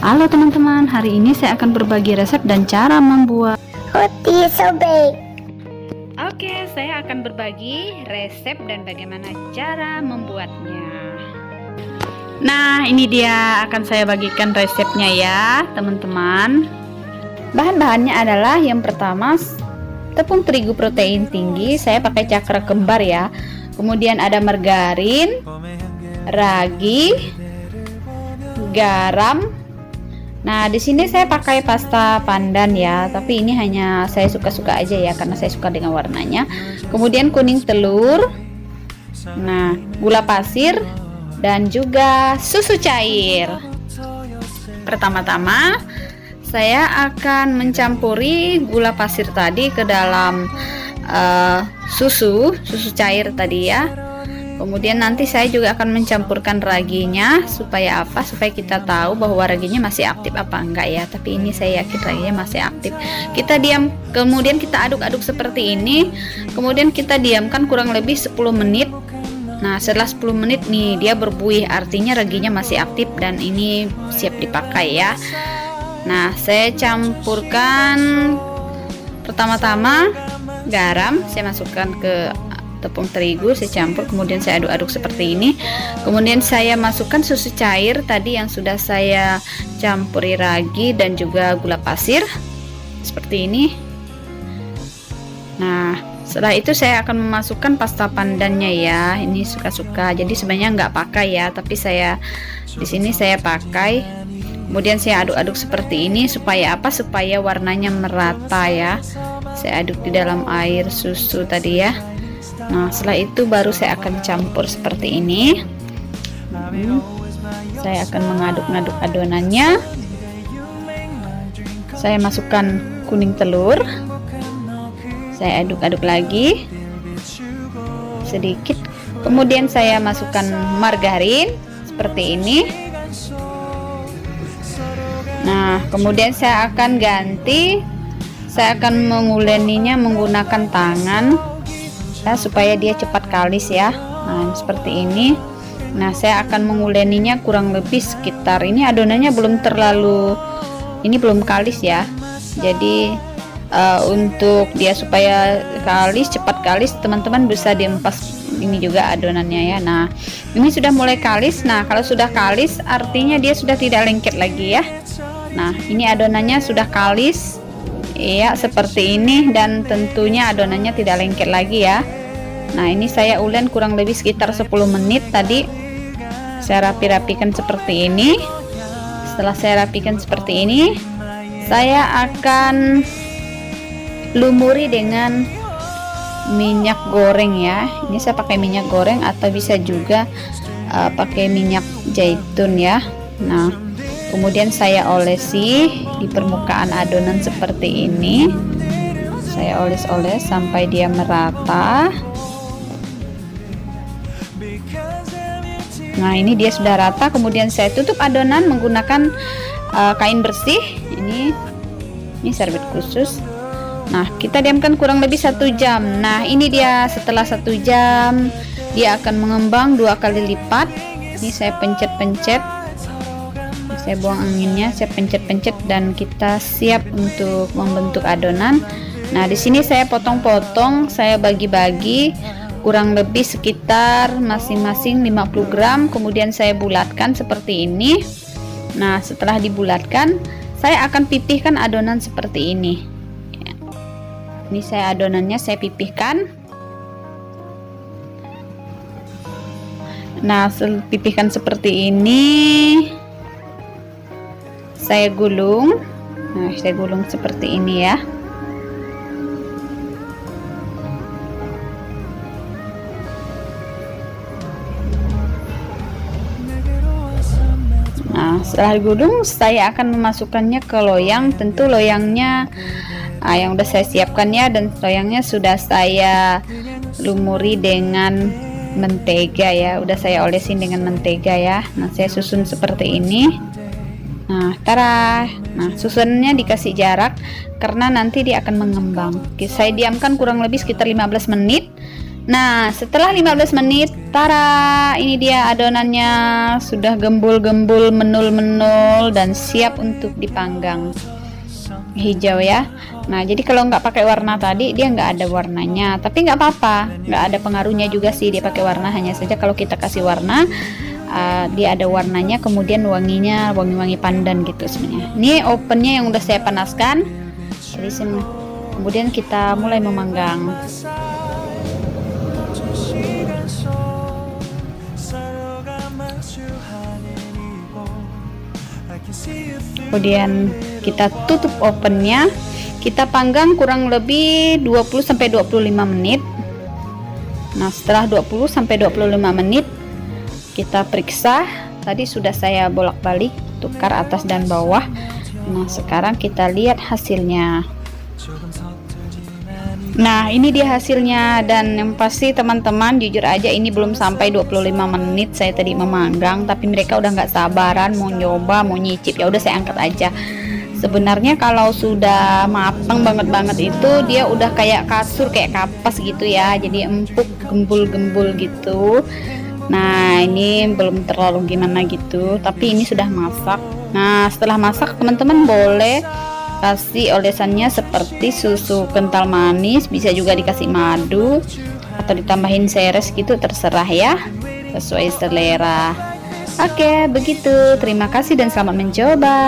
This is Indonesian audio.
Halo teman-teman, hari ini saya akan berbagi resep dan cara membuat roti sobek. Oke, saya akan berbagi resep dan bagaimana cara membuatnya. Nah, ini dia akan saya bagikan resepnya ya teman-teman. Bahan-bahannya adalah yang pertama tepung terigu protein tinggi, saya pakai cakra kembar ya. Kemudian ada margarin, ragi, garam. Nah, di sini saya pakai pasta pandan ya, tapi ini hanya saya suka-suka aja ya karena saya suka dengan warnanya. Kemudian kuning telur. Nah, gula pasir dan juga susu cair. Pertama-tama saya akan mencampuri gula pasir tadi ke dalam susu cair tadi ya. Kemudian nanti saya juga akan mencampurkan raginya supaya apa? Supaya kita tahu bahwa raginya masih aktif apa enggak ya. Tapi ini saya yakin raginya masih aktif. Kita diam, kemudian kita aduk-aduk seperti ini. Kemudian kita diamkan kurang lebih 10 menit. Nah, setelah 10 menit nih dia berbuih, artinya raginya masih aktif dan ini siap dipakai ya. Nah, saya campurkan pertama-tama garam, saya masukkan ke tepung terigu, saya campur, kemudian saya aduk-aduk seperti ini. Kemudian saya masukkan susu cair tadi yang sudah saya campuri ragi dan juga gula pasir seperti ini. Nah, setelah itu saya akan memasukkan pasta pandannya ya. Ini suka-suka, jadi sebenarnya nggak pakai ya, tapi saya di sini saya pakai. Kemudian saya aduk-aduk seperti ini supaya apa? Supaya warnanya merata ya. Saya aduk di dalam air susu tadi ya. Nah, setelah itu baru saya akan campur seperti ini. Saya akan mengaduk-aduk adonannya. Saya masukkan kuning telur. Saya aduk-aduk lagi sedikit. Kemudian saya masukkan margarin seperti ini. Nah, kemudian saya akan ganti. Saya akan menguleninya menggunakan tangan ya, supaya dia cepat kalis ya. Nah, seperti ini. Nah, saya akan menguleninya kurang lebih sekitar, ini adonannya belum terlalu, ini belum kalis ya. Jadi untuk dia supaya kalis, cepat kalis, teman-teman bisa diempas ini juga adonannya ya. Nah, ini sudah mulai kalis. Nah, kalau sudah kalis artinya dia sudah tidak lengket lagi ya. Nah, ini adonannya sudah kalis ya, seperti ini, dan tentunya adonannya tidak lengket lagi ya. Nah, ini saya ulen kurang lebih sekitar 10 menit tadi. Saya rapi-rapikan seperti ini. Setelah saya rapikan seperti ini, saya akan lumuri dengan minyak goreng ya. Ini saya pakai minyak goreng atau bisa juga pakai minyak zaitun ya. Nah, kemudian saya olesi di permukaan adonan seperti ini. Saya oles-oles sampai dia merata. Nah, ini dia sudah rata. Kemudian saya tutup adonan menggunakan kain bersih. Ini serbet khusus. Nah, kita diamkan kurang lebih 1 jam. Nah, ini dia setelah 1 jam dia akan mengembang 2 kali lipat. Ini saya pencet-pencet. Saya buang anginnya, saya pencet-pencet dan kita siap untuk membentuk adonan. Nah, di sini saya potong-potong, saya bagi-bagi kurang lebih sekitar masing-masing 50 gram. Kemudian saya bulatkan seperti ini. Nah, setelah dibulatkan, saya akan pipihkan adonan seperti ini. Ini saya adonannya saya pipihkan. Nah, pipihkan seperti ini. Saya gulung. Nah, saya gulung seperti ini ya. Nah, setelah digulung, saya akan memasukkannya ke loyang. Tentu loyangnya yang udah saya siapkan ya, dan loyangnya sudah saya lumuri dengan mentega ya. Udah saya olesin dengan mentega ya. Nah, saya susun seperti ini. Nah, tara. Nah, susunannya dikasih jarak karena nanti dia akan mengembang. Oke, saya diamkan kurang lebih sekitar 15 menit. Nah, setelah 15 menit, tara, ini dia adonannya sudah gembul-gembul, menul-menul dan siap untuk dipanggang. Hijau ya. Nah, jadi kalau nggak pakai warna tadi, dia nggak ada warnanya, tapi nggak apa-apa, nggak ada pengaruhnya juga sih dia pakai warna. Hanya saja kalau kita kasih warna, dia ada warnanya, kemudian wanginya wangi-wangi pandan gitu sebenarnya. Ini ovennya yang udah saya panaskan. Jadi kemudian kita mulai memanggang. Kemudian kita tutup ovennya, kita panggang kurang lebih 20-25 menit. Nah, setelah 20-25 menit kita periksa. Tadi sudah saya bolak-balik, tukar atas dan bawah. Nah, sekarang kita lihat hasilnya. Nah, ini dia hasilnya, dan yang pasti teman-teman jujur aja ini belum sampai 25 menit saya tadi memanggang, tapi mereka udah nggak sabaran mau nyoba, mau nyicip. Ya udah saya angkat aja. Sebenarnya kalau sudah matang banget itu dia udah kayak kasur, kayak kapas gitu ya, jadi empuk, gembul-gembul gitu. Nah, ini belum terlalu gimana gitu, tapi ini sudah masak. Nah, setelah masak teman-teman boleh kasih olesannya seperti susu kental manis, bisa juga dikasih madu atau ditambahin seres gitu, terserah ya, sesuai selera. Oke, begitu. Terima kasih dan selamat mencoba.